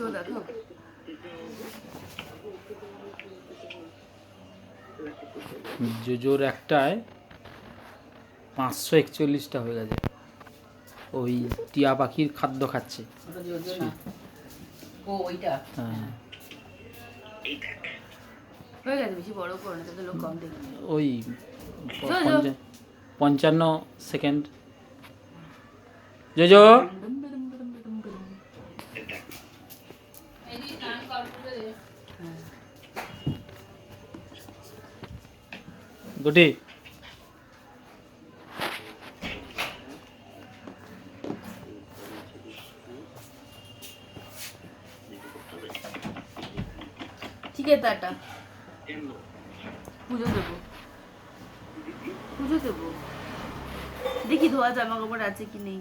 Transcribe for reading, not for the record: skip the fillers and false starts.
কেউ দেখো জোজোর একটায় 541টা হয়ে গেছে। ওই টিয়া পাখির খাদ্য খাচ্ছে। হ্যাঁ হয়ে গেছে, বেশি বড় করো না, তাতে লোক কম দেখবে। ওই 55 সেকেন্ড। জোজো গুটি ঠিক আছে, টাটা। পুজো দেবো, পুজো দেবো, দেখি ধোয়া জামা কাপড় আছে কি নেই।